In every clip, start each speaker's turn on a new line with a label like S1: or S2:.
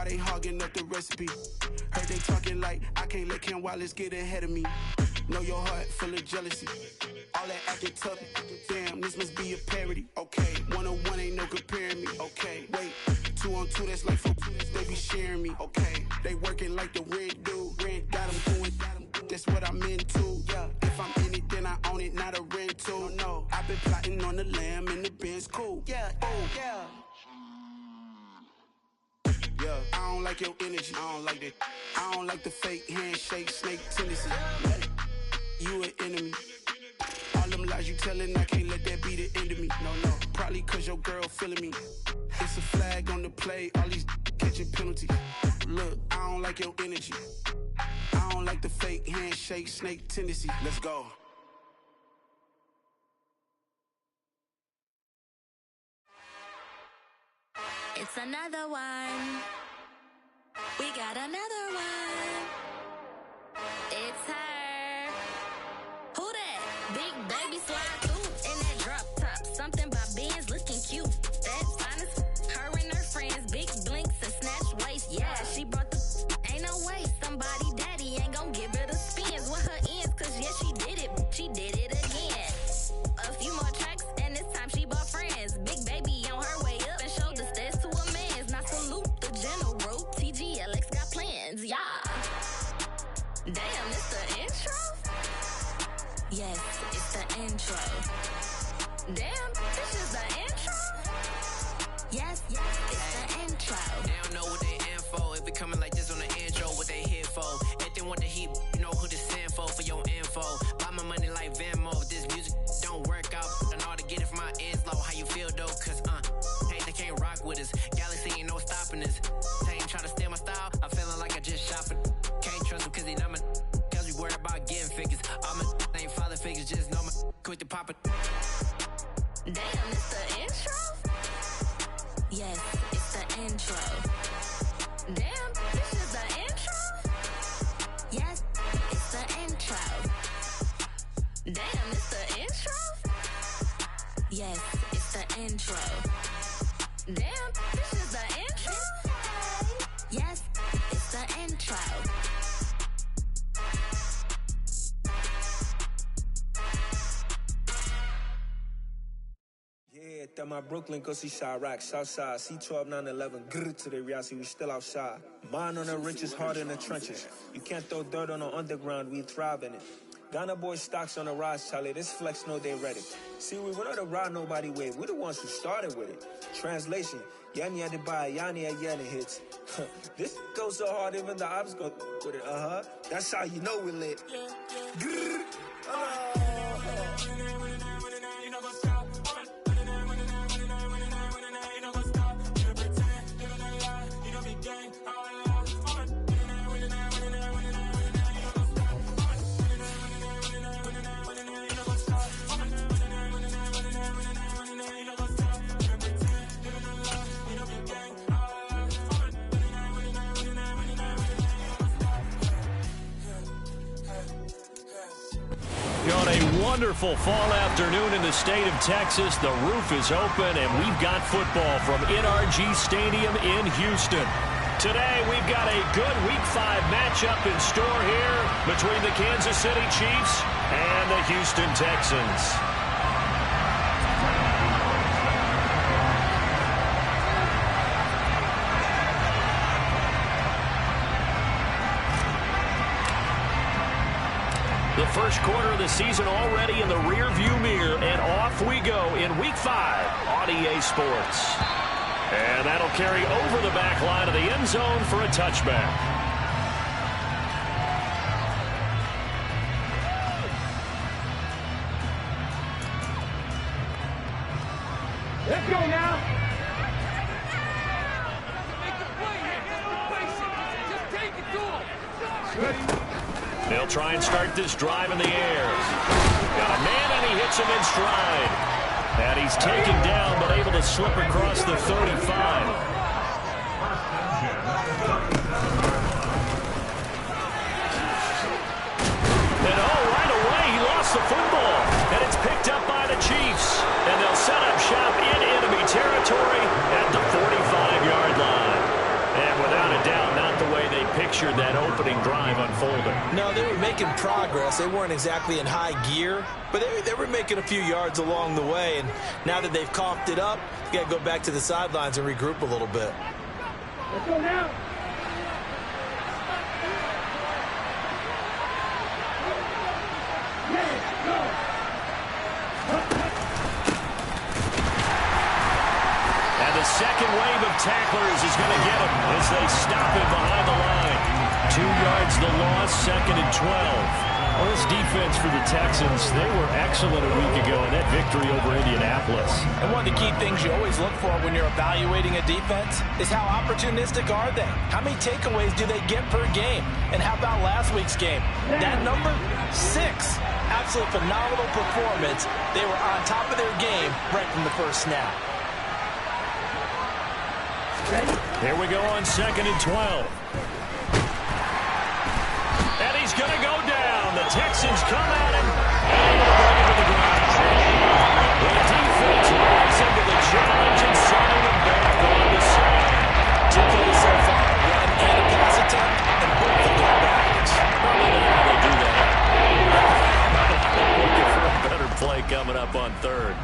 S1: they hogging up the recipe. Heard they talking like I can't let Ken Wallace get ahead of me. Know your heart full of jealousy. All that acting tough, damn, this must be a parody. Okay, 1-on-1 ain't no comparing me. Okay, wait, 2-on-2, that's like 4, they be sharing me. Okay, they working like the rent dude. Rent got them doing, that's what I'm into. Yeah, if I'm in it, then I own it, not a rental. No, I've been plotting on the lamb and the Benz cool. Yeah, oh, yeah. Yeah, I don't like your energy, I don't like that. I don't like the fake handshake, snake tendency. You an enemy. All them lies you telling, I can't let that be the end of me. No, probably cause your girl feeling me. It's a flag on the play, all these catching penalties. Look, I don't like your energy. I don't like the fake handshake, snake tendency. Let's go.
S2: It's another one. We got another one. It's her. Who that? Big baby slide through in that drop top. Something by Benz looking cute. That's honest. Her and her friends, big blinks and snatch waist. Yeah, she brought the. Ain't no way somebody daddy ain't gon' give her the spins with her ends. Cause yeah, she did it. She did it again. A few more tracks and this time she bought friends. Big baby on her way up and showed the stairs to a man's. Now salute the general. TGLX got plans, yeah. Damn, it's the intro? Yes, it's the intro. Damn, this is the intro? Yes, it's the intro.
S3: They don't know what they in for. It be coming like this on the intro, what they here for. If they want the heat, you know who to send for your info. Buy my money like Venmo. If this music don't work out, I know how to get it from my ends low. How you feel though? Cause hey, they can't rock with us. Galaxy ain't no stopping us. They ain't trying to steal my style. I'm feeling like I just shop it. Can't trust them cause they not my. Cause we worried about getting figures. All my ain't father figures, just know my quick to pop it.
S2: Damn, it's the intro? Yes, it's the intro. Damn, this is the intro? Yes, it's the intro. Damn, it's the intro? Yes, it's the intro. Damn, this is the intro? Yes, it's the intro.
S4: Yeah, that my Brooklyn, go see Chirac, Southside, C12, 911, grrr to the reality, we still outside. Mine on the richest, heart in the trenches. You can't throw dirt on the underground, we thrive in it. Ghana boys stocks on the rise, Charlie, this flex know they ready. See, we went on the ride nobody wave, we the ones who started with it. Translation, Yanni had to buy, Yanni had Yanni hits. This goes so hard, even the ops go with it, That's how you know we lit. Grrr,
S5: On a wonderful fall afternoon in the state of Texas, the roof is open, and we've got football from NRG Stadium in Houston. Today, we've got a good Week 5 matchup in store here between the Kansas City Chiefs and the Houston Texans. The first quarter of the season already in the rear-view mirror, and off we go in Week 5 on EA Sports. And that'll carry over the back line of the end zone for a touchback.
S6: Let's go now. Just take it to him. Ready?
S5: They'll try and start this drive in the air. Got a man, and he hits him in stride. And he's taken down, but able to slip across the 35. And right away, he lost the football. And it's picked up by the Chiefs. And they'll set up shop in enemy territory at the 45-yard line. And without a pictured that opening drive unfolding?
S7: No, they were making progress. They weren't exactly in high gear, but they were making a few yards along the way. And now that they've coughed it up, you got to go back to the sidelines and regroup a little bit.
S6: Let's go now.
S5: Second wave of tacklers is going to get him as they stop him behind the line. 2 yards the loss, 2nd and 12. Well, this defense for the Texans, they were excellent a week ago in that victory over Indianapolis.
S7: And one of the key things you always look for when you're evaluating a defense is how opportunistic are they? How many takeaways do they get per game? And how about last week's game? That number? 6. Absolutely phenomenal performance. They were on top of their game right from the first snap.
S5: Here we go on 2nd and 12. And he's going to go down. The Texans come at him and bring him to the ground. The defense rising to the challenge and sending him back on the side.
S7: 2 plays so far, run and a pass attempt, and both of them backwards.
S5: Probably not how they do that. Looking for a better play coming up on 3rd.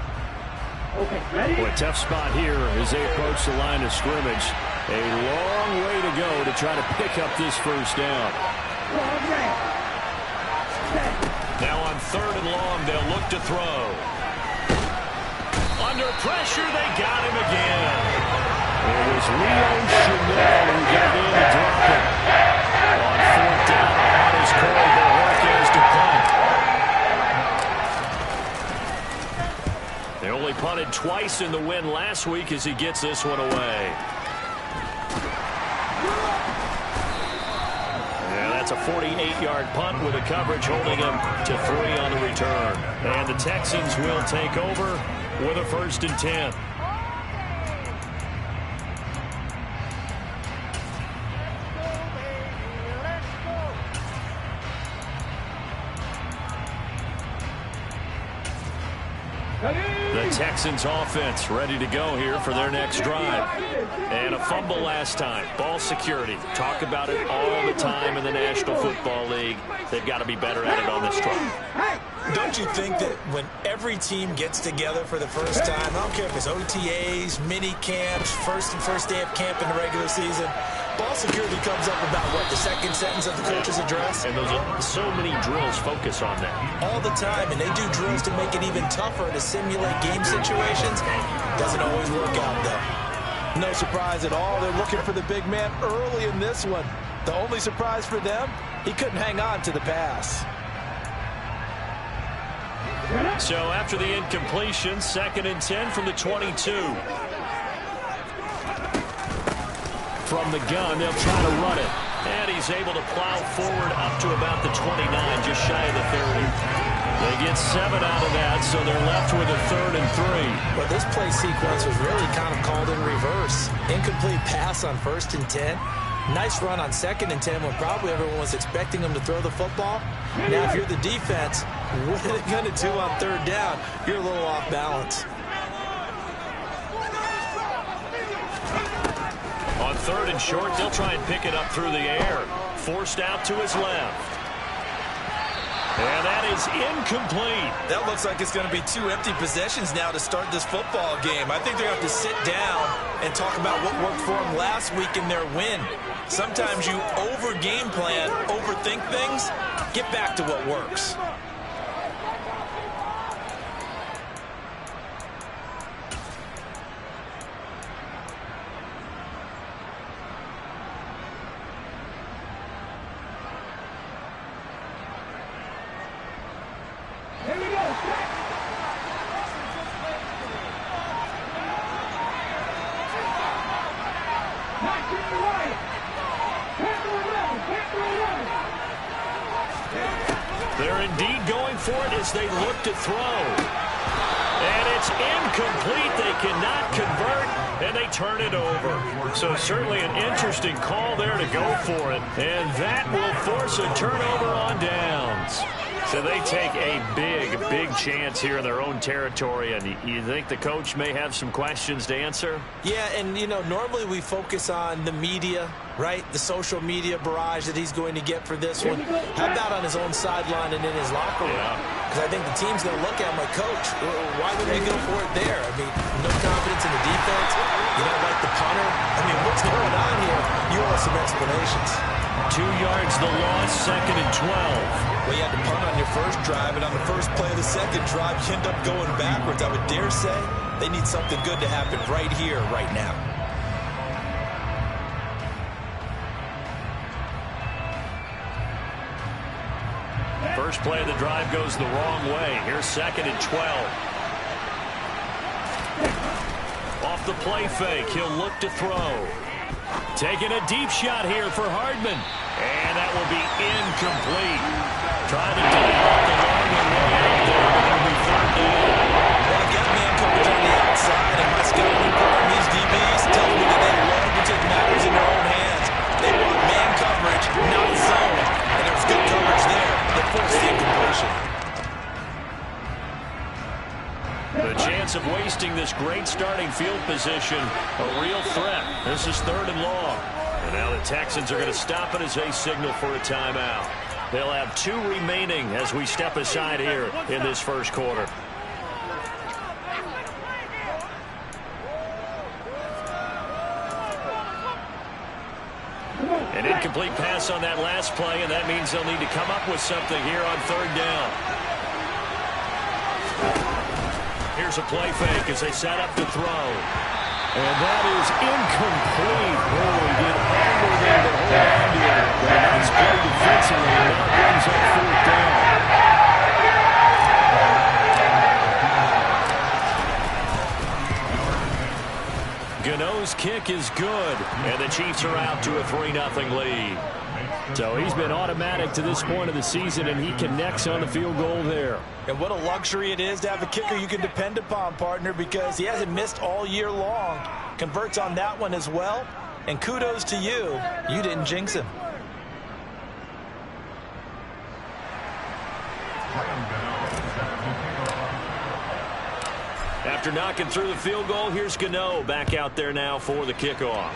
S6: Okay, ready?
S5: Boy, tough spot here as they approach the line of scrimmage. A long way to go to try to pick up this first down. Now on 3rd and long, they'll look to throw. Under pressure, they got him again. It was Leo Chanel who got in to drop him. On 4th down, on his Corey Bojorquez to punt. They only punted twice in the win last week as he gets this one away. Yeah, that's a 48-yard punt with a coverage holding him to 3 on the return. And the Texans will take over with a 1st and 10. The Texans offense ready to go here for their next drive. And a fumble last time. Ball security. Talk about it all the time in the National Football League. They've got to be better at it on this drive.
S7: Don't you think that when every team gets together for the first time, I don't care if it's OTAs, mini camps, first day of camp in the regular season, ball security comes up about what, the 2nd sentence of the coach's address?
S5: And those are so many drills focus on that.
S7: All the time, and they do drills to make it even tougher to simulate game situations. Doesn't always work out, though. No surprise at all. They're looking for the big man early in this one. The only surprise for them, he couldn't hang on to the pass.
S5: So after the incompletion, 2nd and 10 from the 22. From the gun, they'll try to run it. And he's able to plow forward up to about the 29, just shy of the 30. They get 7 out of that, so they're left with a 3rd and 3.
S7: But this play sequence was really kind of called in reverse. Incomplete pass on 1st and 10. Nice run on 2nd and 10 when probably everyone was expecting them to throw the football. Now, if you're the defense, what are they going to do on 3rd down? You're a little off balance.
S5: On 3rd and short, they'll try and pick it up through the air. Forced out to his left. And that is incomplete.
S7: That looks like it's going to be 2 empty possessions now to start this football game. I think they're going to have to sit down and talk about what worked for them last week in their win. Sometimes you over-game plan, overthink things. Get back to what works.
S6: Here we go. Back to the right.
S5: They're indeed going for it as they look to throw. And it's incomplete. They cannot convert, and they turn it over. So certainly an interesting call there to go for it. And that will force a turnover on downs. So they take a big chance here in their own territory, and you think the coach may have some questions to answer?
S7: Yeah, and, you know, normally we focus on the media, right? The social media barrage that he's going to get for this one. How about on his own sideline and in his locker room? Because I think the team's going to look at him like, Coach, why would we go for it there? I mean, no confidence in the defense. You don't like the punter. I mean, what's going on here? You owe us some explanations.
S5: 2 yards the loss, 2nd and 12.
S8: Well, you had to punt on your first drive, and on the first play of the second drive, you end up going backwards. I would dare say they need something good to happen right here, right now.
S5: First play of the drive goes the wrong way. Here's 2nd and 12. Off the play fake, he'll look to throw. Taking a deep shot here for Hardman. And that will be incomplete. Trying to dial up the long and way out there, but it'll be 3rd down.
S8: Well, I got man coverage on the outside, and my scouting report on these DBs tells me that they love to take matters in their own hands. They want man coverage, not zone. And there was good coverage there. They forced the incompletion.
S5: The chance of wasting this great starting field position, a real threat. This is 3rd and long. And now the Texans are going to stop it as they signal for a timeout. They'll have 2 remaining as we step aside here in this first quarter. An incomplete pass on that last play, and that means they'll need to come up with something here on 3rd down. Here's a play fake as they set up to throw. And that is incomplete. Oh, he did everything to hold on to it. But a nice play defensively, and now brings up 4th down. Gano's kick is good, and the Chiefs are out to a 3-0 lead. So he's been automatic to this point of the season, and he connects on the field goal there.
S7: And what a luxury it is to have a kicker you can depend upon, partner, because he hasn't missed all year long. Converts on that one as well. And kudos to you. You didn't jinx him.
S5: After knocking through the field goal, here's Gano back out there now for the kickoff.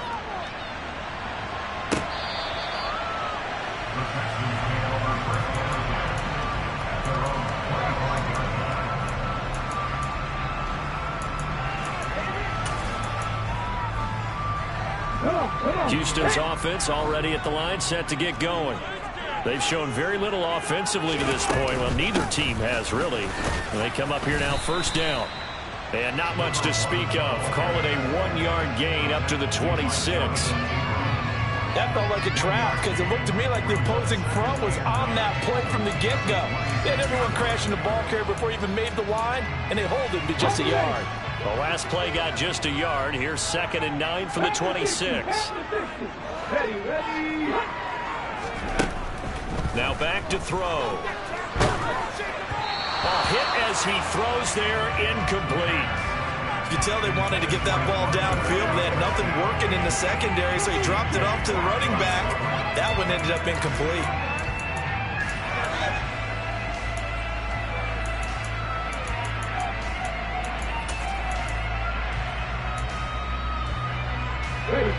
S5: Houston's offense already at the line, set to get going. They've shown very little offensively to this point. Well, neither team has, really. And they come up here now, 1st down. And not much to speak of. Call it a 1-yard gain up to the 26.
S7: That felt like a trap because it looked to me like the opposing front was on that play from the get-go. They had everyone crashing the ball carrier before he even made the line, and they hold him to just a yard.
S5: The last play got just a yard. Here's 2nd and 9 from the 26. Now back to throw. A hit as he throws there, incomplete.
S8: You could tell they wanted to get that ball downfield. They had nothing working in the secondary, so he dropped it off to the running back. That one ended up incomplete.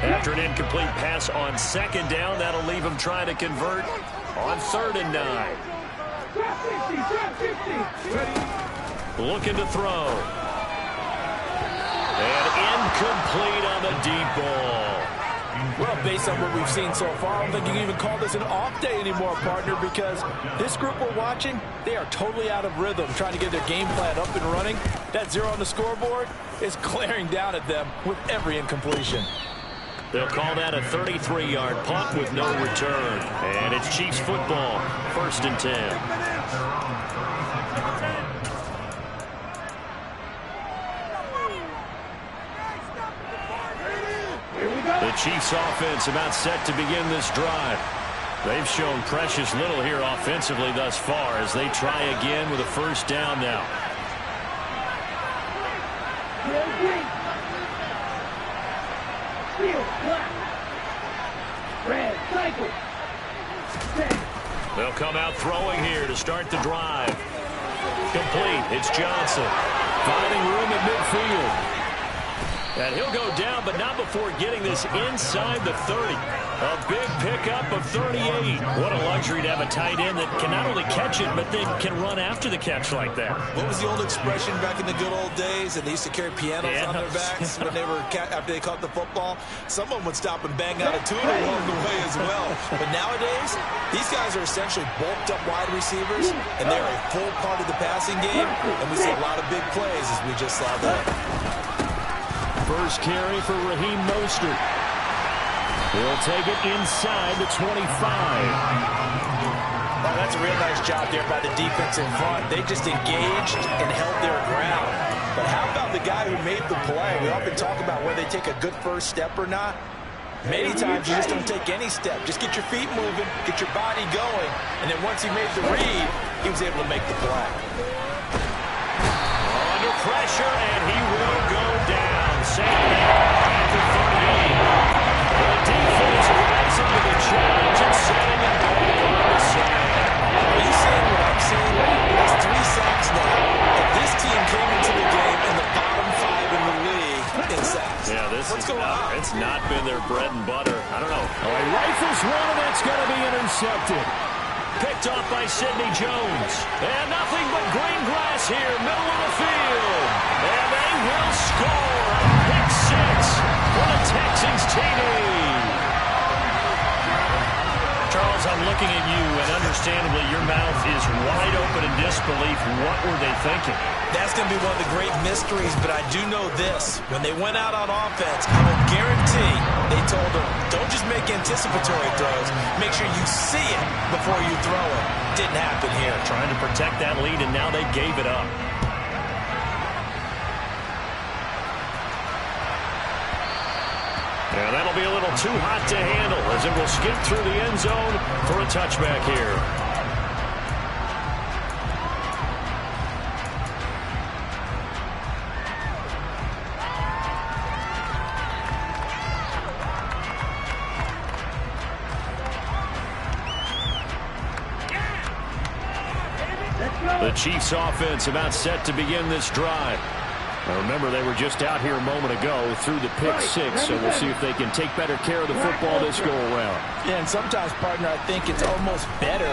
S5: After an incomplete pass on 2nd down, that'll leave him trying to convert on 3rd and 9. Looking to throw. And incomplete on the deep ball.
S7: Well, based on what we've seen so far, I don't think you can even call this an off day anymore, partner, because this group we're watching, they are totally out of rhythm, trying to get their game plan up and running. That 0 on the scoreboard is glaring down at them with every incompletion.
S5: They'll call that a 33-yard punt with no return. And it's Chiefs football, 1st and 10. The Chiefs offense about set to begin this drive. They've shown precious little here offensively thus far as they try again with a 1st down now. They'll come out throwing here to start the drive. Complete. It's Johnson. Finding room at midfield. And he'll go down, but not before getting this inside the 30. A big pickup of 38. What a luxury to have a tight end that can not only catch it, but then can run after the catch like that.
S8: What was the old expression back in the good old days? And they used to carry pianos on their backs when they were after they caught the football. Someone would stop and bang out a tune along the way as well. But nowadays, these guys are essentially bulked up wide receivers, and they're a full part of the passing game. And we see a lot of big plays as we just saw there.
S5: First carry for Raheem Mostert. He'll take it inside the 25.
S7: Well, that's a real nice job there by the defense in front. They just engaged and held their ground. But how about the guy who made the play? We often talk about whether they take a good first step or not. Many times you just don't take any step. Just get your feet moving, get your body going, and then once he made the read, he was able to make the play.
S5: Under pressure, and he will go down. Same after 38. The defense rising to the challenge and setting a goal on the side.
S8: Are you seeing what I'm seeing? It's 3 sacks now. And this team came into the game in the bottom 5 in the league in sacks.
S5: Yeah,
S8: What's going on?
S5: It's not been their bread and butter. I don't know. Oh, he rifles one, and that's going to be intercepted. Picked off by Sidney Jones. And nothing but green grass here, middle of the field. And they will score a pick 6 for the Texans TD. Charles, I'm looking at you, and understandably your mouth is wide open in disbelief. What were they thinking?
S8: That's going to be one of the great mysteries, but I do know this. When they went out on offense, I will guarantee they told them, don't just make anticipatory throws. Make sure you see it before you throw it. Didn't happen here.
S5: Trying to protect that lead, and now they gave it up. And that'll be a little too hot to handle as it will skip through the end zone for a touchback here. The Chiefs offense about set to begin this drive. Now remember, they were just out here a moment ago through the pick 6, so we'll see if they can take better care of the football this go-around.
S7: Yeah, and sometimes, partner, I think it's almost better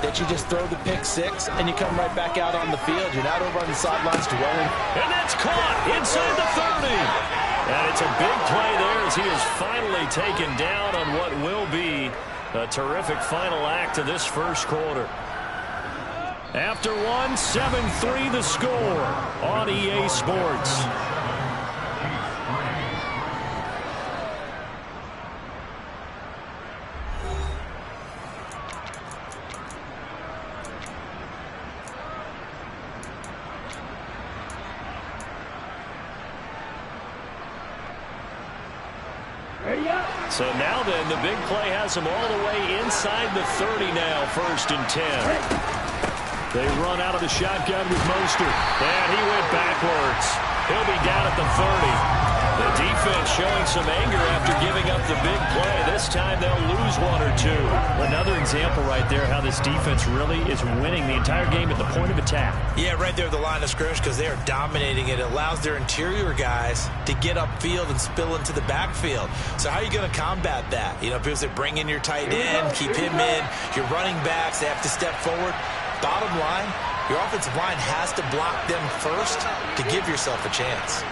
S7: that you just throw the pick 6 and you come right back out on the field. You're not over on the sidelines dwelling.
S5: And that's caught inside the 30. And it's a big play there as he is finally taken down on what will be a terrific final act of this first quarter. After 1, 7-3 the score on EA Sports. So now then, the big play has them all the way inside the 30 now, 1st and 10. They run out of the shotgun with Mostert. And he went backwards. He'll be down at the 30. The defense showing some anger after giving up the big play. This time they'll lose 1 or 2. Another example right there how this defense really is winning the entire game at the point of attack.
S8: Yeah, right there at the line of scrimmage because they are dominating it. It allows their interior guys to get upfield and spill into the backfield. So how are you going to combat that? You know, because they bring in your tight end, keep him in. Your running backs, they have to step forward. Bottom line, your offensive line has to block them first to give yourself a chance.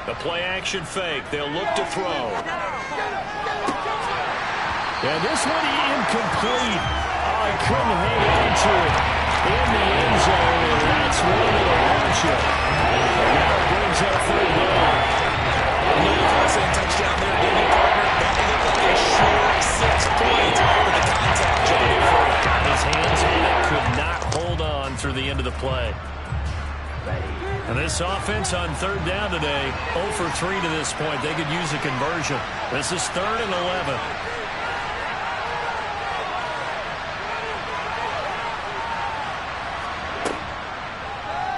S5: The play-action fake. They'll look to throw. And this one incomplete. Oh, he couldn't hang on to it in the end zone, and that's where they'll launch it. And now it brings up 3rd down.
S8: Touchdown there, didn't he, partner? That looked like a short 6 points with the contact Johnny Ford.
S5: His hands on it, could not hold on through the end of the play. And this offense on 3rd down today, 0 for 3 to this point. They could use a conversion. This is 3rd and 11.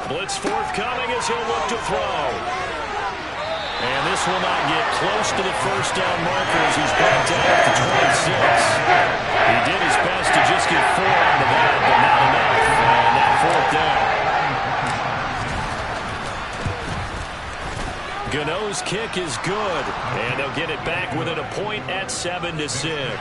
S5: Blitz forthcoming as he'll look to throw. And this will not get close to the first down marker as he's brought down at the 26. He did his best to just get 4 out of that, but not enough. And that 4th down. Gano's kick is good, and they'll get it back within a point at 7-6.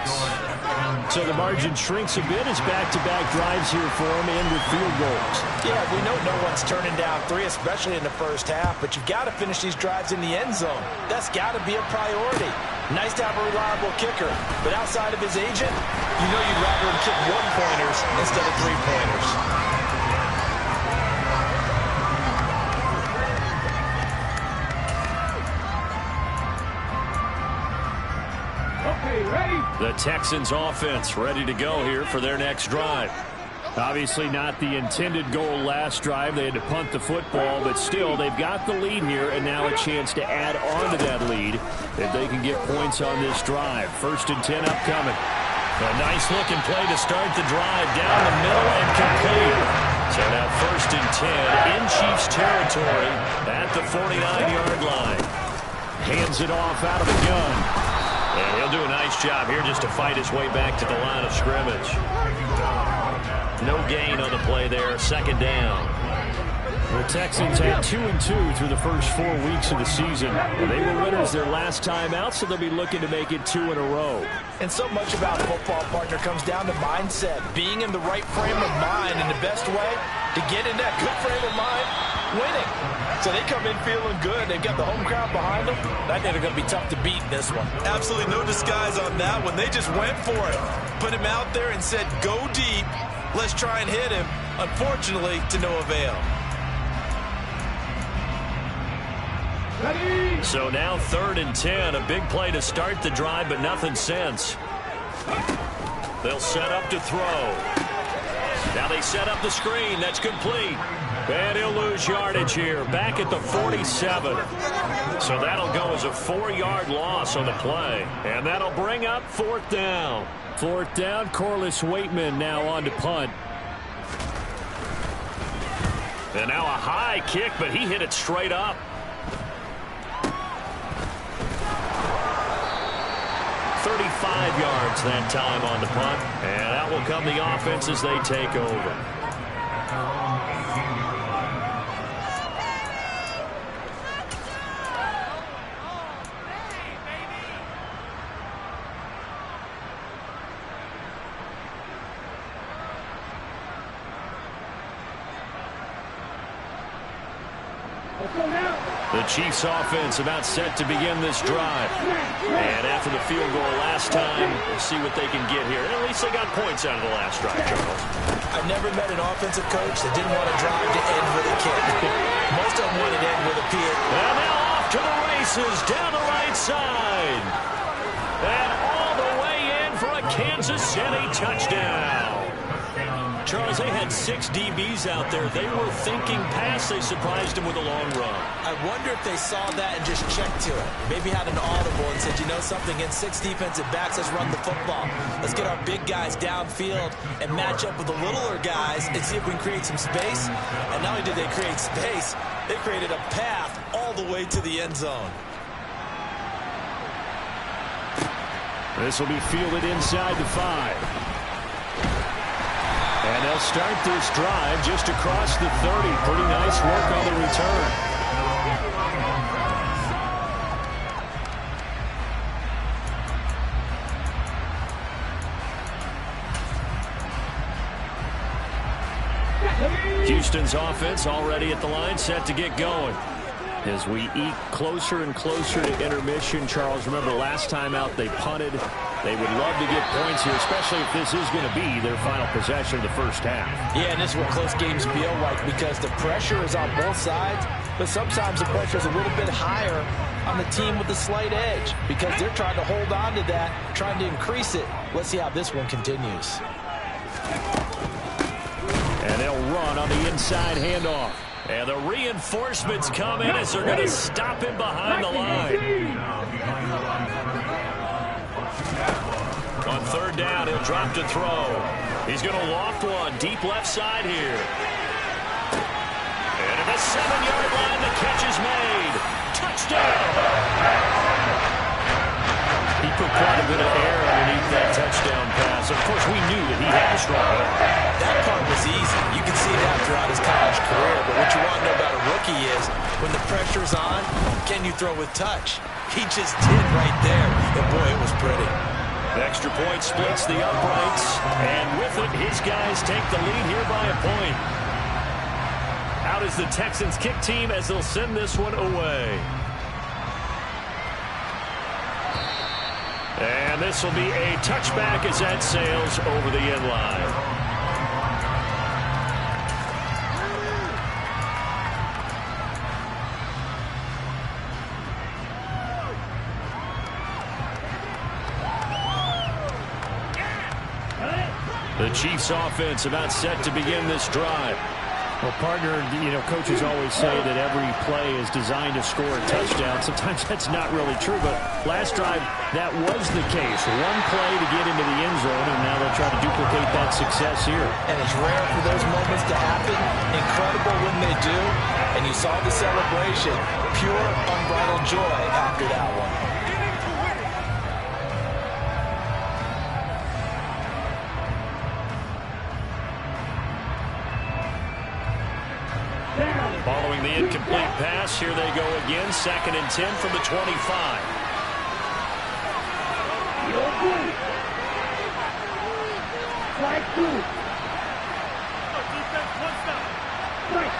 S5: So the margin shrinks a bit as back-to-back drives here for him and with field goals.
S7: Yeah, we know no one's turning down 3, especially in the first half, but you've got to finish these drives in the end zone. That's got to be a priority. Nice to have a reliable kicker, but outside of his agent, you know you'd rather him kick 1-pointers instead of 3-pointers.
S5: The Texans offense ready to go here for their next drive. Obviously not the intended goal last drive. They had to punt the football, but still they've got the lead here and now a chance to add on to that lead if they can get points on this drive. 1st and 10 upcoming. A nice looking play to start the drive down the middle and complete. So now 1st and 10 in Chiefs territory at the 49-yard line. Hands it off out of the gun. And he'll do a nice job here just to fight his way back to the line of scrimmage. No gain on the play there. 2nd down. The Texans had 2-2 through the first 4 weeks of the season. They were winners their last time out, so they'll be looking to make it 2 in a row.
S7: And so much about football, partner, comes down to mindset. Being in the right frame of mind, and the best way to get in that good frame of mind, winning. So they come in feeling good. They've got the home crowd behind them. I think they're going to be tough to beat in this one.
S8: Absolutely no disguise on that one. They just went for it. Put him out there and said, go deep. Let's try and hit him. Unfortunately, to no avail.
S5: So now 3rd and 10. A big play to start the drive, but nothing since. They'll set up to throw. Now they set up the screen. That's complete. And he'll lose yardage here. Back at the 47. So that'll go as a 4-yard loss on the play. And that'll bring up 4th down. 4th down, Corliss Waitman now on to punt. And now a high kick, but he hit it straight up. 35 yards that time on the punt. And out will come the offense as they take over. The Chiefs offense about set to begin this drive. And after the field goal last time, we'll see what they can get here. At least they got points out of the last drive, Charles.
S7: I've never met an offensive coach that didn't want to drive to end with a kick. Most of them wanted to end with a PA.
S5: And now off to the races down the right side. And all the way in for a Kansas City touchdown. Charles, they had 6 DBs out there. They were thinking pass. They surprised him with a long run.
S7: I wonder if they saw that and just checked to it. Maybe had an audible and said, you know something, against 6 defensive backs, let's run the football. Let's get our big guys downfield and match up with the littler guys and see if we can create some space. And not only did they create space, they created a path all the way to the end zone.
S5: This will be fielded inside the 5. And they'll start this drive just across the 30. Pretty nice work on the return. Houston's offense already at the line, set to get going. As we eke closer and closer to intermission, Charles, remember last time out they punted. They would love to get points here, especially if this is going to be their final possession of the first half.
S7: Yeah, and this is what close games feel like because the pressure is on both sides, but sometimes the pressure is a little bit higher on the team with the slight edge because they're trying to hold on to that, trying to increase it. Let's see how this one continues.
S5: And they'll run on the inside handoff. And the reinforcements come in as they're going to stop him behind the line. On 3rd down, he'll drop to throw. He's going to loft one deep left side here. And at the 7-yard line, the catch is made. Touchdown! which we knew that he had a strong arm.
S8: That part was easy. You can see that throughout his college career. But what you want to know about a rookie is when the pressure's on, can you throw with touch? He just did right there. And, boy, it was pretty.
S5: The extra point splits the uprights. And with it, his guys take the lead here by a point. Out is the Texans kick team as they'll send this one away. And this will be a touchback as that sails over the end line. The Chiefs offense about set to begin this drive.
S9: Well, partner, coaches always say that every play is designed to score a touchdown. Sometimes that's not really true, but last drive, that was the case. One play to get into the end zone, and now they'll try to duplicate that success here.
S8: And it's rare for those moments to happen. Incredible when they do. And you saw the celebration. Pure, unbridled joy after that one.
S5: Following the incomplete pass, here they go again. 2nd and 10 from the 25.
S6: Strike two. Defense, one stop. Strike.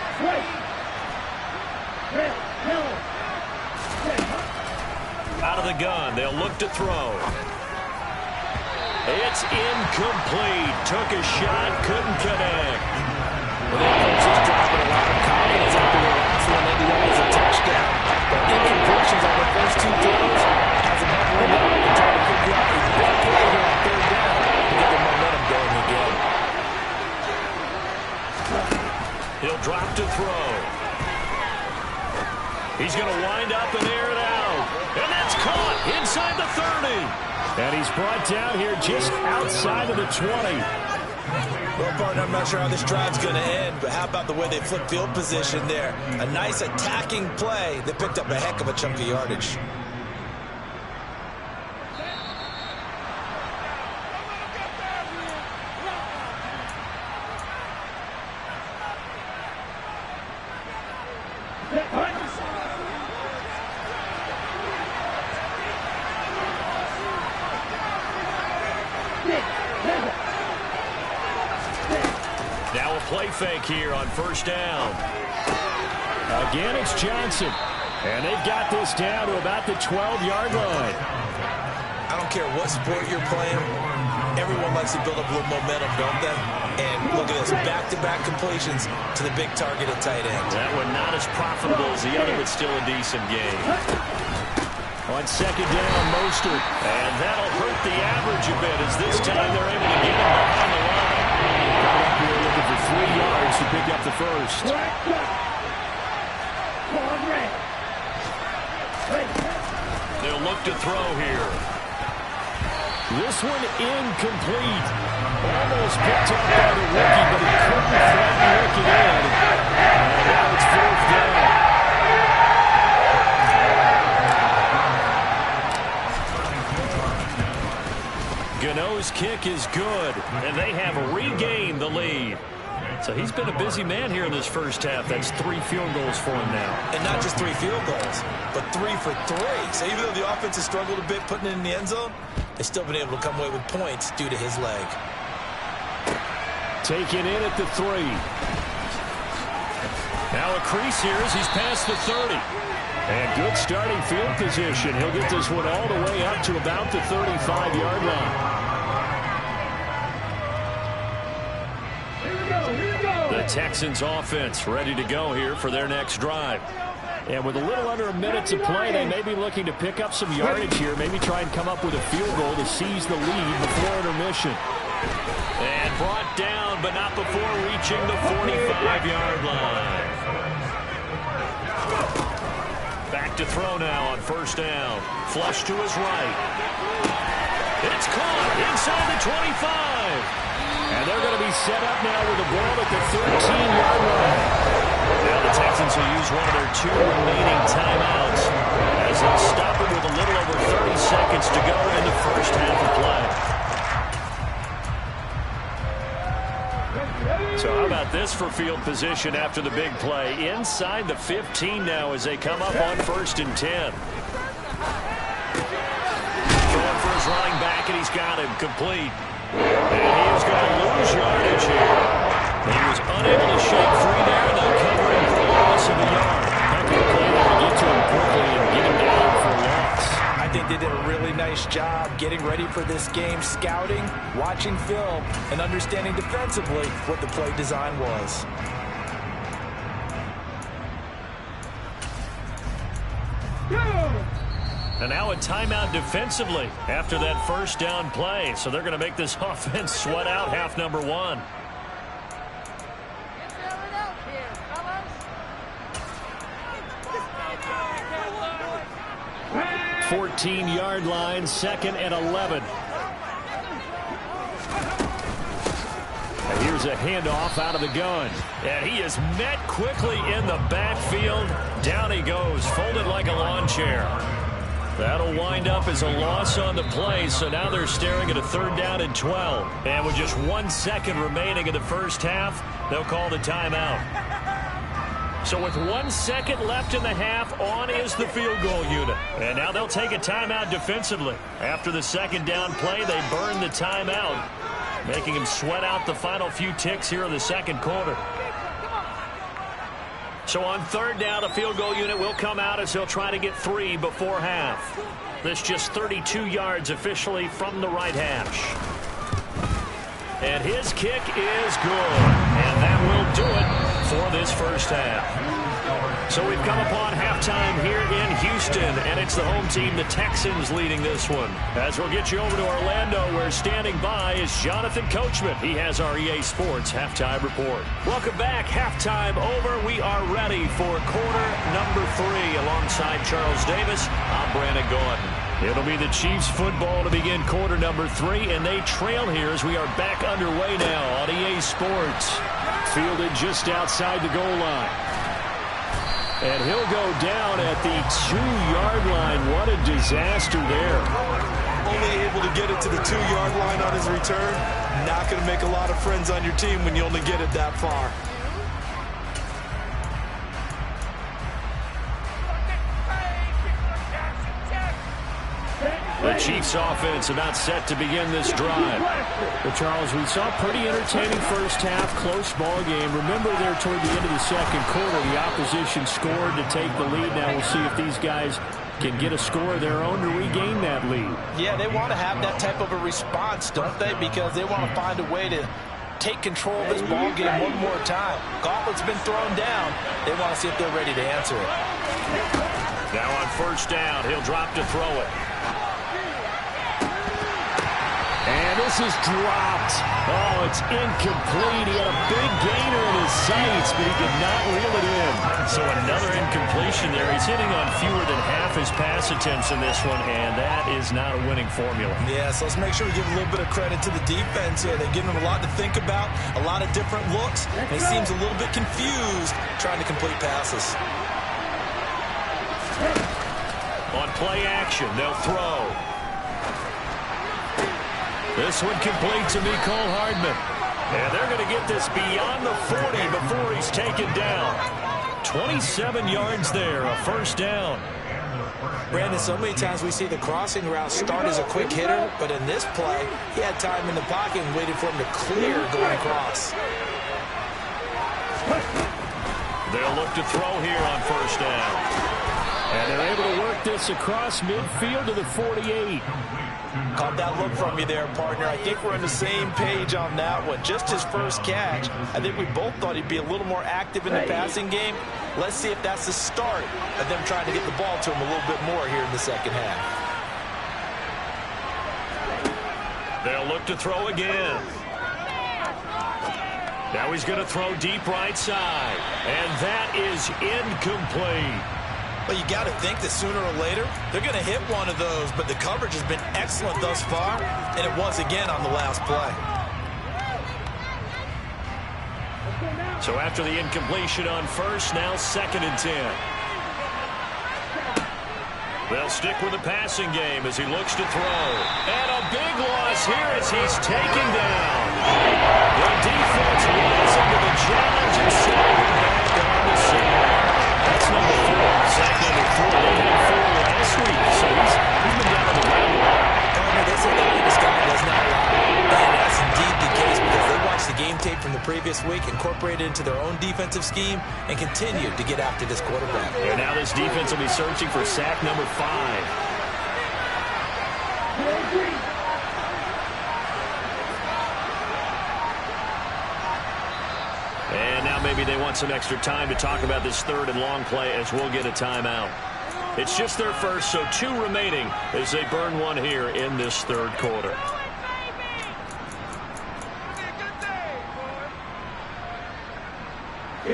S6: Red, yellow.
S5: Out of the gun, they'll look to throw. It's incomplete. Took a shot, couldn't connect.
S8: Well, that coach is dropping a lot of confidence after the last one ended up as a touchdown. But incompletions on the first two throws has him hovering up and trying to figure out a big play here on 3rd down to get the momentum going again.
S5: He'll drop to throw. He's going to wind up and air it out. And that's caught inside the 30.
S9: And he's brought down here just outside of the 20.
S8: Well, partner, I'm not sure how this drive's going to end, but how about the way they flip field position there? A nice attacking play that picked up a heck of a chunk of yardage.
S5: Now a play fake here on 1st down.
S9: Again, it's Johnson. And they've got this down to about the 12-yard line.
S8: I don't care what sport you're playing. Everyone likes to build up a little momentum, don't they? And look at this, back-to-back completions to the big targeted tight end.
S5: That one not as profitable as the other, but still a decent game.
S9: On 2nd down, Mostert.
S5: And that'll hurt the average a bit as this time they're able to get him behind the line.
S9: We're looking for 3 yards to pick up the first.
S5: They'll look to throw here.
S9: This one incomplete. Almost picked up by the rookie, but he couldn't quite work it in. And now it's 4th down.
S5: Gano's kick is good, and they have regained the lead. So he's been a busy man here in this first half. That's 3 field goals for him now.
S8: And not just 3 field goals, but 3 for 3. So even though the offense has struggled a bit putting it in the end zone, they've still been able to come away with points due to his leg.
S9: Taken in at the 3.
S5: Now a crease here as he's past the 30.
S9: And good starting field position. He'll get this one all the way up to about the 35-yard line.
S5: The Texans offense ready to go here for their next drive.
S9: And with a little under a minute to play, they may be looking to pick up some yardage here, maybe try and come up with a field goal to seize the lead before intermission.
S5: And brought down, but not before reaching the 45-yard line. Back to throw now on 1st down. Flush to his right. It's caught inside the 25.
S9: And they're going to be set up now with the ball at the 13-yard line.
S5: Now the Texans will use one of their 2 remaining timeouts as they'll stop it with a little over 30 seconds to go in the first half of play. best for field position after the big play. Inside the 15 now as they come up on 1st and 10. Throwing for his running back, and he's got him complete. And he is going to lose yardage here. He was unable to shake free there. They'll cover him for a loss of a yard. Heck of a play there to get to him quickly and get him down for a loss.
S7: I think they did a really nice job getting ready for this game, scouting, watching film, and understanding defensively what the play design was.
S5: And now a timeout defensively after that 1st down play. So they're going to make this offense sweat out half number 1. 14-yard line, 2nd and 11. And here's a handoff out of the gun. And he is met quickly in the backfield. Down he goes, folded like a lawn chair. That'll wind up as a loss on the play, so now they're staring at a 3rd down and 12. And with just 1 second remaining in the first half, they'll call the timeout. So with 1 second left in the half, on is the field goal unit. And now they'll take a timeout defensively. After the 2nd down play, they burn the timeout, making him sweat out the final few ticks here in the 2nd quarter. So on 3rd down, the field goal unit will come out as he'll try to get 3 before half. This just 32 yards officially from the right hash. And his kick is good. And that will do it for this first half. So we've come upon halftime here in Houston, and it's the home team, the Texans, leading this one. As we'll get you over to Orlando, where standing by is Jonathan Coachman. He has our EA Sports halftime report. Welcome back. Halftime over. We are ready for quarter number 3. Alongside Charles Davis, I'm Brandon Gordon. It'll be the Chiefs football to begin quarter number 3, and they trail here as we are back underway now on EA Sports. Fielded just outside the goal line. And he'll go down at the 2-yard line. What a disaster there.
S8: Only able to get it to the 2-yard line on his return. Not going to make a lot of friends on your team when you only get it that far.
S5: The Chiefs offense about set to begin this drive.
S9: But Charles, we saw a pretty entertaining first half, close ball game. Remember there toward the end of the 2nd quarter, the opposition scored to take the lead. Now we'll see if these guys can get a score of their own to regain that lead.
S7: Yeah, they want to have that type of a response, don't they? Because they want to find a way to take control of this ball game one more time. Gauntlet's been thrown down. They want to see if they're ready to answer it.
S5: Now on 1st down, he'll drop to throw it.
S9: And this is dropped. Oh, it's incomplete. He had a big gainer in his sights, but he could not reel it in.
S5: So another incompletion there. He's hitting on fewer than half his pass attempts in this one, and that is not a winning formula.
S8: Yeah, so let's make sure we give a little bit of credit to the defense here. They've given him a lot to think about, a lot of different looks. He seems a little bit confused trying to complete passes.
S5: On play action, they'll throw. This one complete to Mecole Hardman. And they're going to get this beyond the 40 before he's taken down. 27 yards there, a 1st down.
S7: Brandon, so many times we see the crossing route start as a quick hitter, but in this play, he had time in the pocket and waited for him to clear going across.
S5: They'll look to throw here on 1st down.
S9: And they're able to work this across midfield to the 48.
S7: Caught that look from you there, partner. I think we're on the same page on that one. Just his first catch. I think we both thought he'd be a little more active in the passing game. Let's see if that's the start of them trying to get the ball to him a little bit more here in the 2nd half.
S5: They'll look to throw again. Now he's going to throw deep right side. And that is incomplete.
S8: Well, you got to think that sooner or later, they're going to hit one of those, but the coverage has been excellent thus far, and it was again on the last play.
S5: So after the incompletion on 1st, now 2nd and 10. They'll stick with the passing game as he looks to throw. And a big loss here as he's taken down. The defense rising to the challenge and sending him back on the scene. That's number 4. Sack number 4. They had 4 last week, so he's been down on the ground a lot.
S8: They say this guy does not lie. And that's indeed the case because they watched the game tape from the previous week, incorporated it into their own defensive scheme, and continued to get after this quarterback.
S5: And now this defense will be searching for sack number 5. And now maybe they want some extra time to talk about this 3rd and long play as we'll get a timeout. It's just their first, so 2 remaining as they burn 1 here in this 3rd quarter.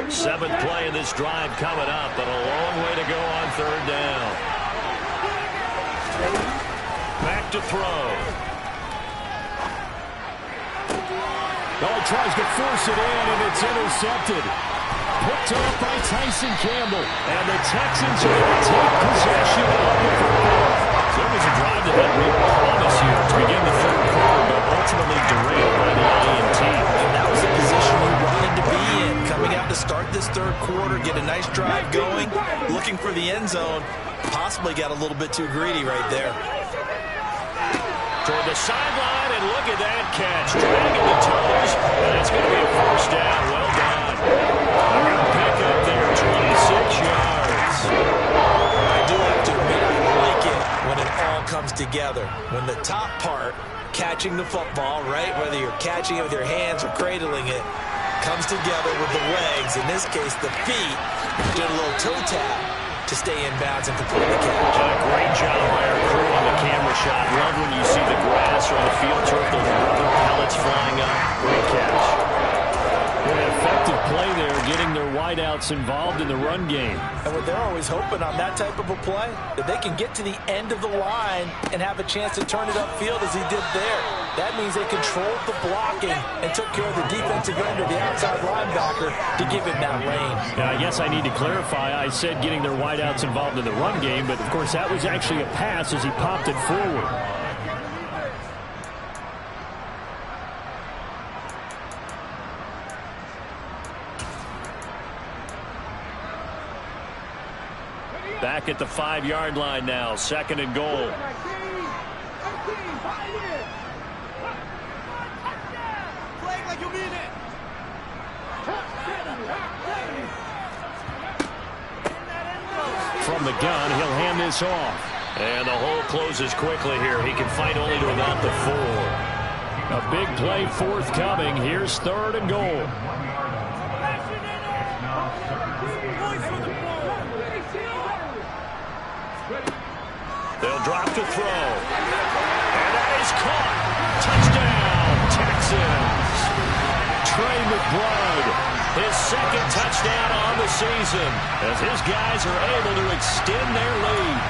S5: Seventh play of this drive coming up, but a long way to go on 3rd down. Back to throw.
S9: Oh, tries to force it in, and it's intercepted. Picked up by Tyson Campbell. And the Texans are going to take possession of the football.
S5: So it was a drive that had real promise here to begin the 3rd quarter, but ultimately derailed by the INT.
S8: And that was the position we wanted to be in. Coming out to start this 3rd quarter, get a nice drive going, looking for the end zone. Possibly got a little bit too greedy right there.
S5: Toward the sideline, and look at that catch. Dragging the toes, and it's going to be a 1st down. Well done. A good pick up there, 26 yards.
S8: I do have to admit, I like it when it all comes together. When the top part, catching the football, right, whether you're catching it with your hands or cradling it, comes together with the legs, in this case the feet, did a little toe tap to stay in bounds and complete the catch.
S5: And a great job by our crew on the camera shot. Love when you see the grass or the field turf, those rubber pellets flying up. Great catch.
S9: An effective play there, getting their wideouts involved in the run game.
S8: And what they're always hoping on that type of a play, that they can get to the end of the line and have a chance to turn it upfield as he did there. That means they controlled the blocking and took care of the defensive end or the outside linebacker to give him that lane.
S9: Now, I guess I need to clarify. I said getting their wideouts involved in the run game, but of course that was actually a pass as he popped it forward.
S5: Back at the 5-yard line now, 2nd and goal.
S9: From the gun, he'll hand this off.
S5: And the hole closes quickly here. He can fight only to about the 4.
S9: A big play forthcoming. Here's 3rd and goal.
S5: They'll drop to throw. And that is caught. Touchdown, Texans.
S9: Trey McBride,
S5: His 2nd touchdown on the season as his guys are able to extend their lead.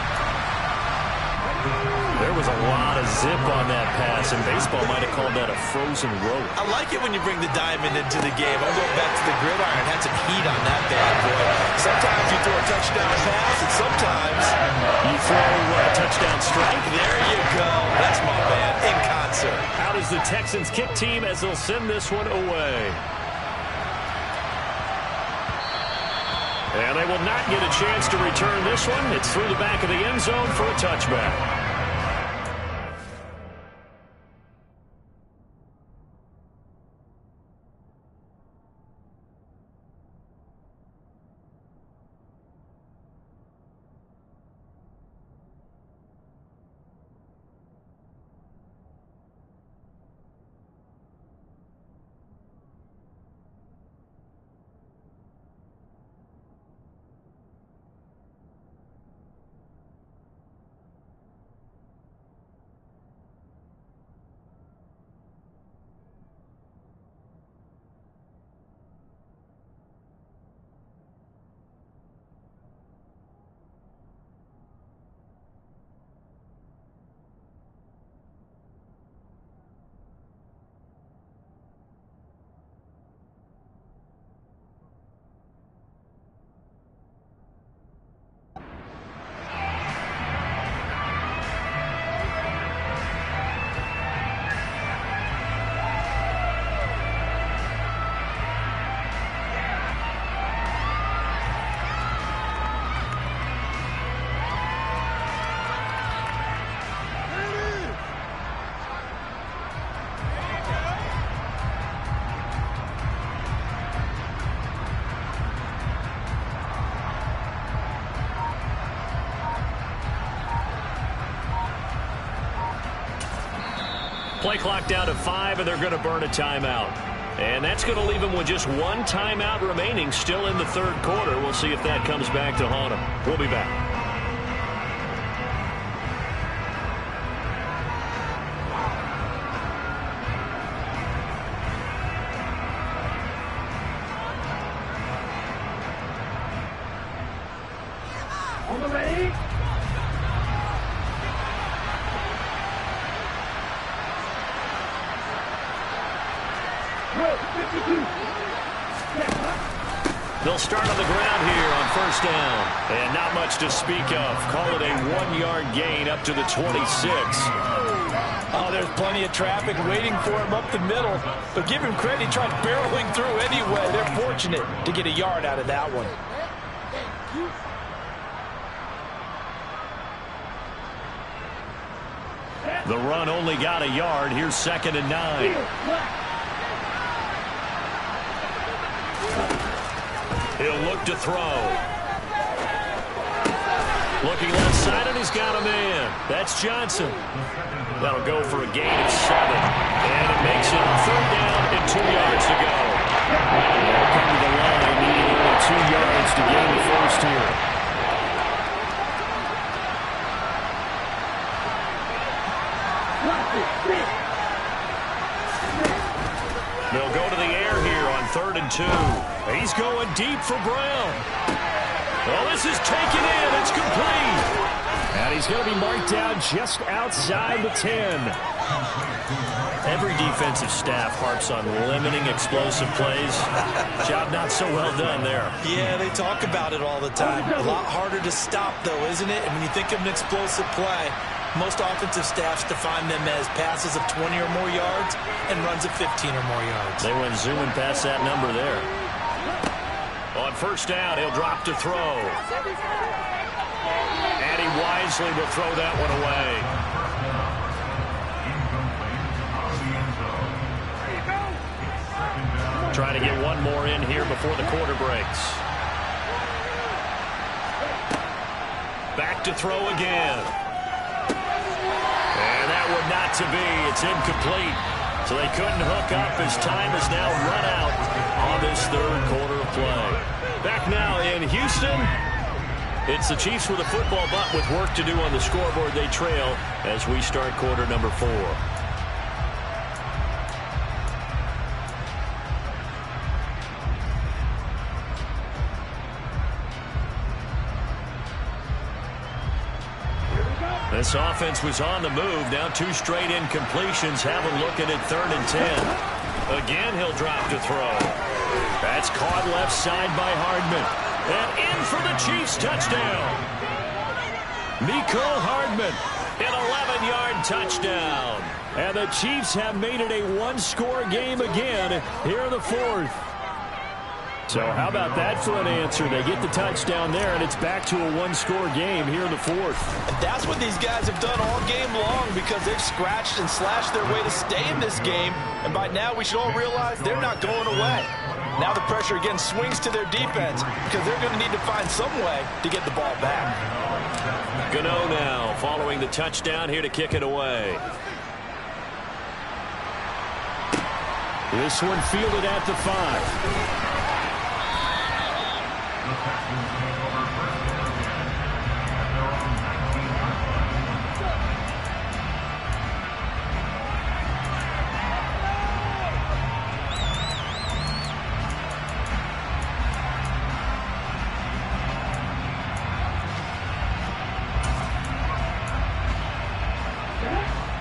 S5: There was a lot of zip on that pass, and baseball might have called that a frozen rope.
S8: I like it when you bring the diamond into the game. I'm going back to the gridiron. Had some heat on that bad boy. Sometimes you throw a touchdown pass, and sometimes
S5: you throw a touchdown strike.
S8: There you go. That's my man in concert.
S5: How does the Texans kick team as they'll send this one away? And they will not get a chance to return this one. It's through the back of the end zone for a touchback. Play clock down to 5, and they're going to burn a timeout. And that's going to leave them with just one timeout remaining still in the third quarter. We'll see if that comes back to haunt them. We'll be back.
S6: On the ready.
S5: They'll start on the ground here on first down. And not much to speak of. Call it a 1-yard gain up to the 26.
S7: Oh, there's plenty of traffic waiting for him up the middle. But give him credit, he tried barreling through anyway. They're fortunate to get a yard out of that one.
S5: The run only got a yard. Here's 2nd and 9. He'll look to throw. Looking left side, and he's got a man. That's Johnson. That'll go for a gain of 7. And it makes it 3rd down and 2 yards to go. They'll come to the line, needing only 2 yards to gain the first here. They'll go to the air here on 3rd and 2. He's going deep for Brown. Well, this is taken in. It's complete.
S9: And he's going to be marked down just outside the 10.
S5: Every defensive staff harps on limiting explosive plays. Job not so well done there.
S8: Yeah, they talk about it all the time. A lot harder to stop, though, isn't it? And when you think of an explosive play, most offensive staffs define them as passes of 20 or more yards and runs of 15 or more yards.
S5: They went zooming past that number there. On first down, he'll drop to throw. And he wisely will throw that one away. Trying to get one more in here before the quarter breaks. Back to throw again. And that one not to be. It's incomplete. So they couldn't hook up as time has now run out on this third quarter of play. Back now in Houston. It's the Chiefs with a football, but with work to do on the scoreboard, they trail as we start quarter number 4. This offense was on the move. Now 2 straight incompletions. Have him looking at 3rd and 10. Again, he'll drop to throw. That's caught left side by Hardman. And in for the Chiefs touchdown. Miko Hardman, an 11-yard touchdown.
S9: And the Chiefs have made it a 1-score game again here in the 4th. So how about that for an answer? They get the touchdown there, and it's back to a 1-score game here in the 4th.
S7: And that's what these guys have done all game long because they've scratched and slashed their way to stay in this game. And by now, we should all realize they're not going away. Now the pressure again swings to their defense because they're going to need to find some way to get the ball back.
S5: Gano now following the touchdown here to kick it away.
S9: This one fielded at the 5.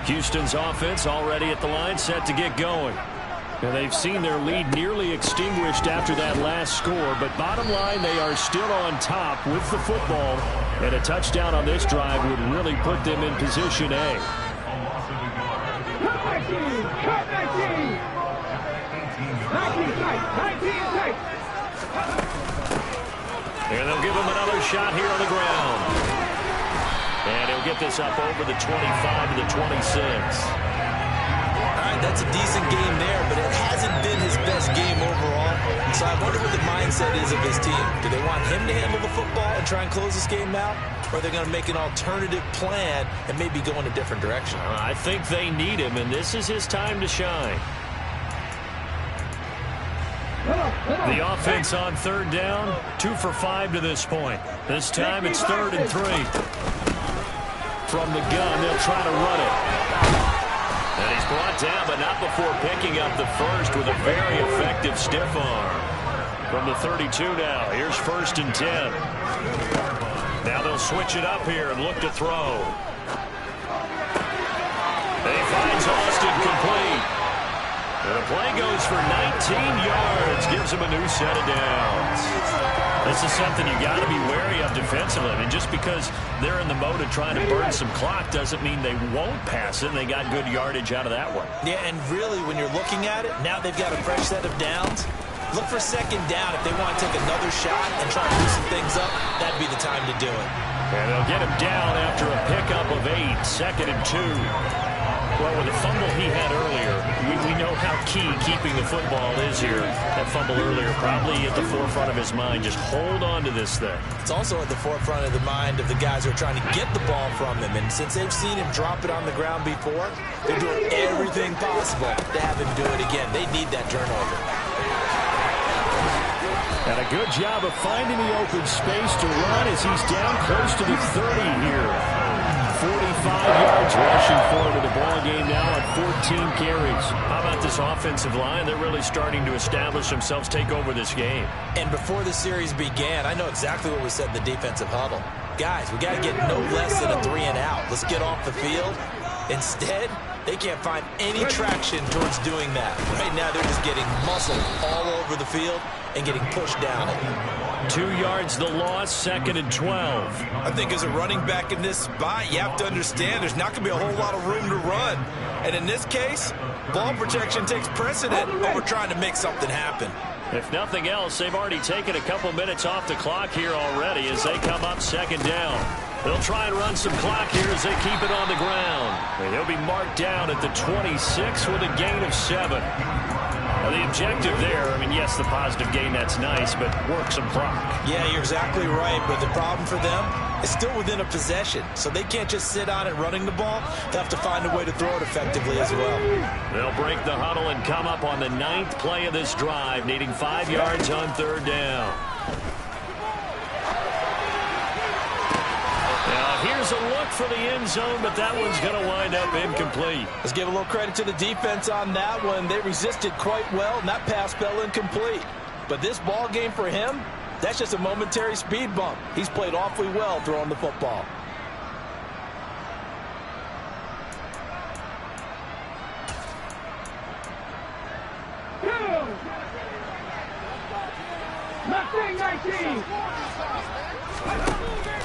S5: Houston's offense already at the line, set to get going.
S9: Now they've seen their lead nearly extinguished after that last score, but bottom line, they are still on top with the football, and a touchdown on this drive would really put them in position A.
S5: And they'll give him another shot here on the ground. And he'll get this up over the 25 to the 26.
S8: right, that's a decent game there, but it hasn't been his best game overall. So I wonder what the mindset is of his team. Do they want him to handle the football and try and close this game out? Or are they going to make an alternative plan and maybe go in a different direction?
S5: I think they need him, and this is his time to shine. The offense on third down, 2 for 5 to this point. This time it's 3rd and 3. From the gun, they'll try to run it. And he's brought down, but not before picking up the first with a very effective stiff arm. From the 32 now, here's 1st and 10. Now they'll switch it up here and look to throw. And he finds Austin complete. And the play goes for 19 yards, gives him a new set of downs. This is something you got to be wary of defensively. I mean, just because they're in the mode of trying to burn some clock doesn't mean they won't pass it. They got good yardage out of that one.
S8: Yeah, and really, when you're looking at it, now they've got a fresh set of downs. Look for 2nd down. If they want to take another shot and try to loosen things up, that'd be the time to do it.
S5: And they'll get him down after a pickup of 8, 2nd and 2. Well, with the fumble he had earlier, we know how key keeping the football is here. That fumble earlier probably at the forefront of his mind. Just hold on to this thing.
S8: It's also at the forefront of the mind of the guys who are trying to get the ball from him. And since they've seen him drop it on the ground before, they're doing everything possible to have him do it again. They need that turnover.
S9: And a good job of finding the open space to run as he's down close to the 30 here. 45 yards rushing forward to the ball game now at 14 carries. How about this offensive line? They're really starting to establish themselves, take over this game.
S8: And before the series began, I know exactly what was said in the defensive huddle. Guys, we got to get no less than a 3 and out. Let's get off the field. Instead, they can't find any traction towards doing that. Right now, they're just getting muscled all over the field and getting pushed down it.
S5: 2 yards the loss, 2nd and 12.
S8: I think as a running back in this spot, you have to understand there's not going to be a whole lot of room to run. And in this case, ball protection takes precedent over trying to make something happen.
S5: If nothing else, they've already taken a couple minutes off the clock here already as they come up 2nd down. They'll try and run some clock here as they keep it on the ground. And he'll be marked down at the 26 with a gain of 7. Now, the objective there, I mean, yes, the positive gain, that's nice, but work some clock.
S8: Yeah, you're exactly right, but the problem for them is still within a possession, so they can't just sit on it running the ball. They have to find a way to throw it effectively as well.
S5: They'll break the huddle and come up on the 9th play of this drive, needing 5 yards on 3rd down. Here's a look for the end zone, but that one's going to wind up incomplete.
S7: Let's give a little credit to the defense on that one. They resisted quite well, and that pass fell incomplete. But this ball game for him, that's just a momentary speed bump. He's played awfully well throwing the football.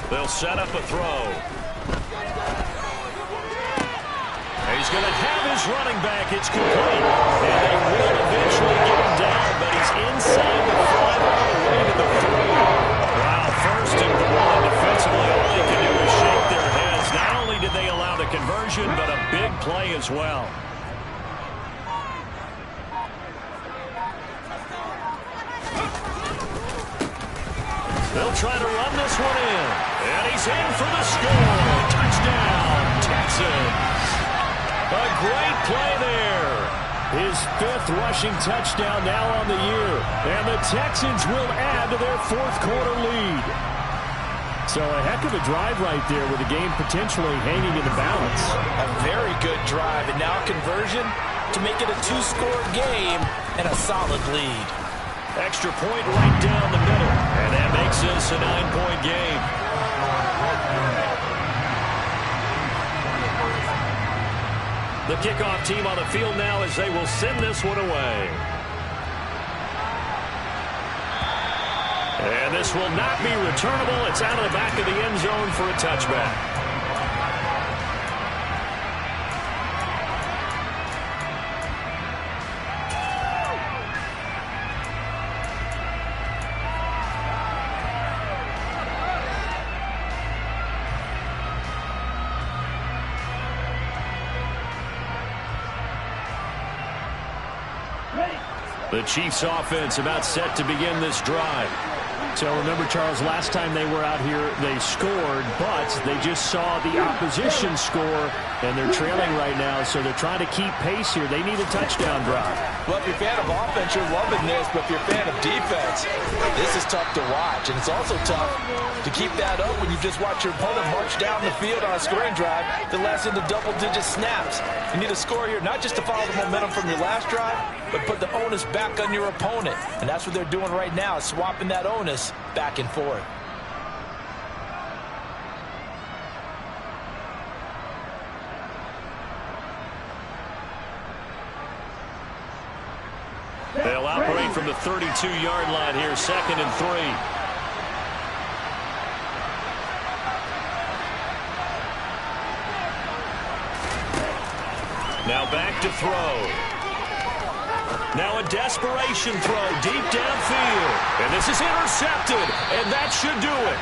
S5: They'll set up a throw. He's going to have his running back. It's complete. And they will eventually get him down, but he's inside the 5 all the way to the 3. Wow, 1st and goal, and defensively all they can do is shake their heads. Not only did they allow the conversion, but a big play as well. They'll try to run this one in. And he's in for the score. Touchdown, Texans. A great play there. His 5th rushing touchdown now on the year. And the Texans will add to their 4th quarter lead. So a heck of a drive right there with the game potentially hanging in the balance.
S7: A very good drive. And now a conversion to make it a 2-score game and a solid lead.
S5: Extra point right down the middle. And that makes this a 9-point game. The kickoff team on the field now as they will send this one away. And this will not be returnable. It's out of the back of the end zone for a touchback. The Chiefs offense about set to begin this drive.
S9: So remember, Charles, last time they were out here, they scored, but they just saw the opposition score, and they're trailing right now, so they're trying to keep pace here. They need a touchdown drive.
S7: Well, if you're a fan of offense, you're loving this, but if you're a fan of defense, this is tough to watch, and it's also tough to keep that up when you just watch your opponent march down the field on a scoring drive that lasts into double-digit snaps. You need a score here, not just to follow the momentum from your last drive, but put the onus back on your opponent, and that's what they're doing right now, swapping that onus back and forth.
S5: They'll operate from the 32-yard line here, 2nd and 3. Now back to throw. Now a desperation throw deep downfield. And this is intercepted, and that should do it.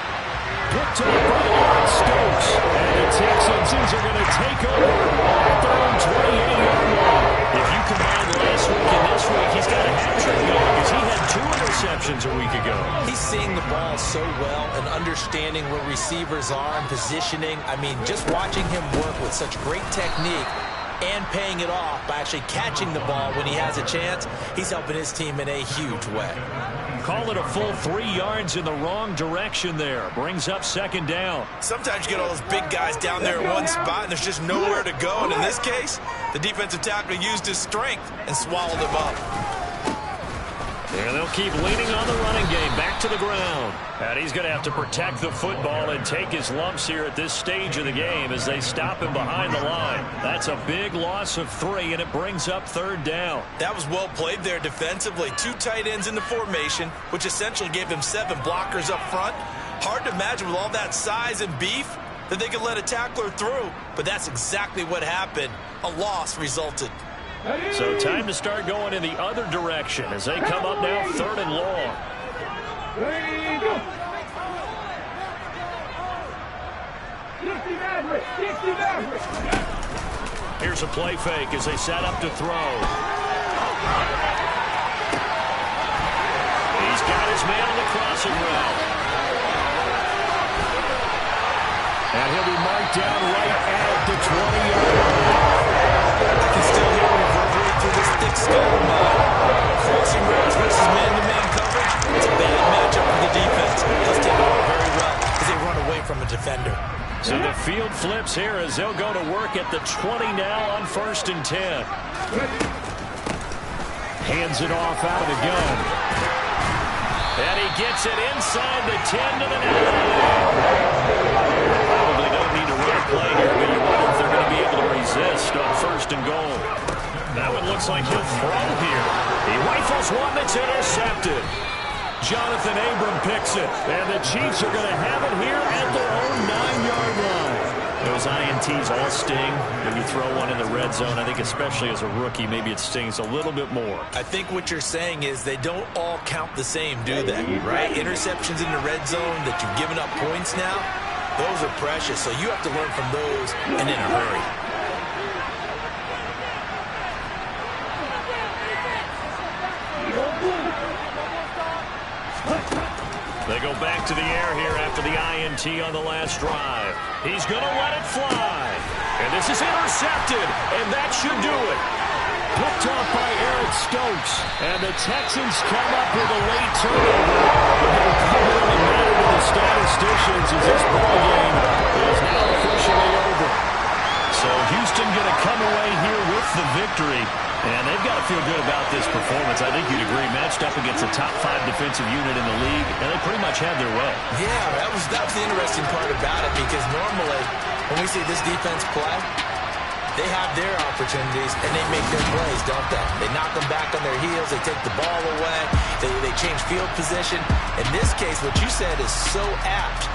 S5: Picked up by Stokes. And the Texans are going to take over at their own 28-yard line. If you combine last week and this week, he's got a hat trick going because he had 2 interceptions a week ago.
S8: He's seeing the ball so well and understanding where receivers are and positioning. I mean, just watching him work with such great technique and paying it off by actually catching the ball when he has a chance, he's helping his team in a huge way.
S5: Call it a full 3 yards in the wrong direction there. Brings up 2nd down.
S8: Sometimes you get all those big guys down there in one spot, and there's just nowhere to go. And in this case, the defensive tackle used his strength and swallowed him up.
S5: And they'll keep leaning on the running game. Back to the ground. And he's going to have to protect the football and take his lumps here at this stage of the game as they stop him behind the line. That's a big loss of 3, and it brings up 3rd down.
S8: That was well played there defensively. 2 tight ends in the formation, which essentially gave him 7 blockers up front. Hard to imagine with all that size and beef that they could let a tackler through, but that's exactly what happened. A loss resulted.
S5: So time to start going in the other direction as they come up now 3rd and long. Here's a play fake as they set up to throw. He's got his man on the crossing route. And he'll be marked down right at the 20-yard line.
S8: I can still hear him reverberate through this thick skull of mine. Crossing routes versus man-to-man coverage. It's a bad matchup for the defense. They'll take it all very well as they run away from a defender.
S5: So the field flips here as they'll go to work at the 20 now on 1st and 10. Hands it off out of the gun. And he gets it inside the 10 to the 9. Probably don't need to run a play here, but you wonder if they're going to be able to resist on 1st and goal. That one looks like he'll throw here. He rifles one that's intercepted. Jonathan Abram picks it, and the Chiefs are going to have it here at their own 9-yard line. Those INTs all sting when you throw one in the red zone. I think especially as a rookie, maybe it stings a little bit more.
S8: I think what you're saying is they don't all count the same, do they? Right? Interceptions in the red zone that you've given up points now, those are precious. So you have to learn from those and in a hurry.
S5: They go back to the air here after the INT on the last drive. He's going to let it fly. And this is intercepted, and that should do it. Picked off by Eric Stokes. And the Texans come up with a late turnover. But it'll probably matter to the statisticians as this ballgame is now officially over. So Houston going to come away here with the victory. And they've got to feel good about this performance. I think you'd agree, matched up against a top 5 defensive unit in the league, and they pretty much had their way.
S8: Yeah, that was the interesting part about it, because normally when we see this defense play, they have their opportunities and they make their plays, don't they? They knock them back on their heels, they take the ball away, they change field position. In this case, what you said is so apt.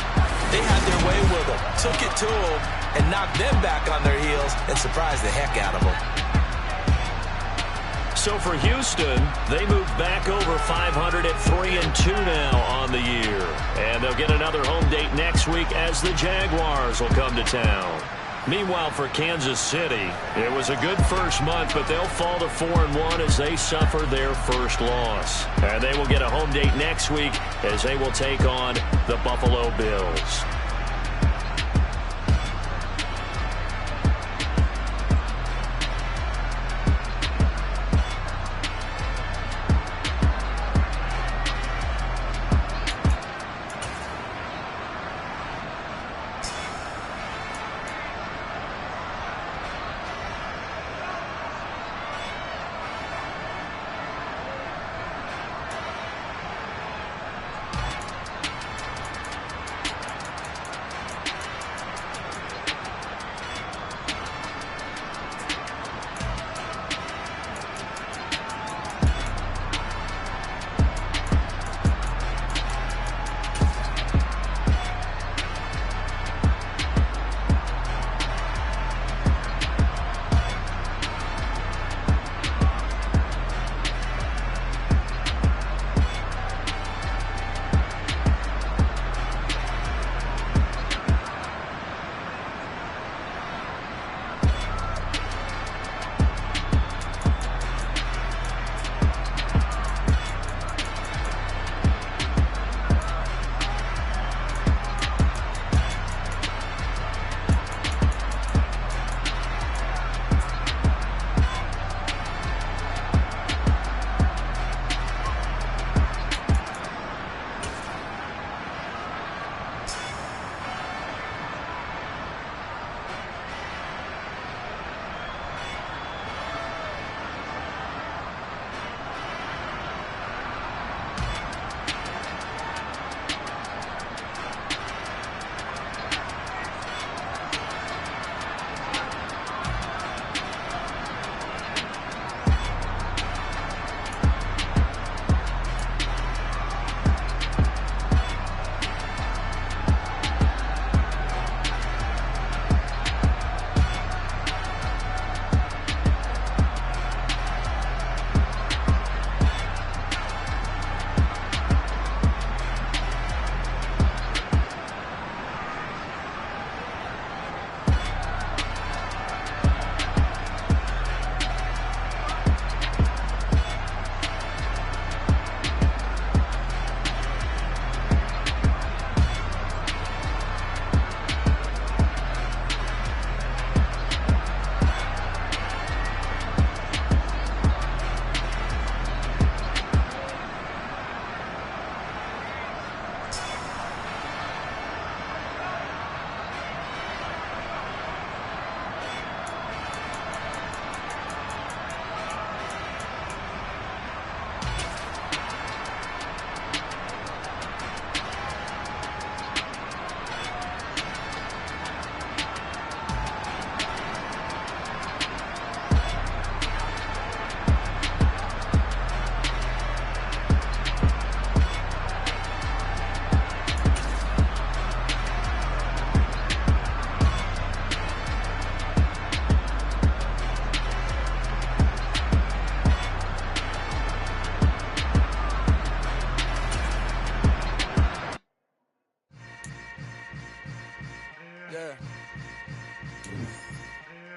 S8: They had their way with them, took it to them, and knocked them back on their heels and surprised the heck out of them.
S5: So for Houston, they moved back over 500 at 3-2 now on the year. And they'll get another home date next week as the Jaguars will come to town. Meanwhile, for Kansas City, it was a good first month, but they'll fall to 4-1 as they suffer their first loss. And they will get a home date next week as they will take on the Buffalo Bills.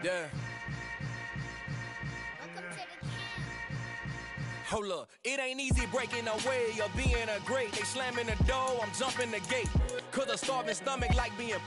S10: Yeah. Hold up, it ain't easy breaking away or being a great. They slamming the door, I'm jumping the gate. Cause a starving stomach like being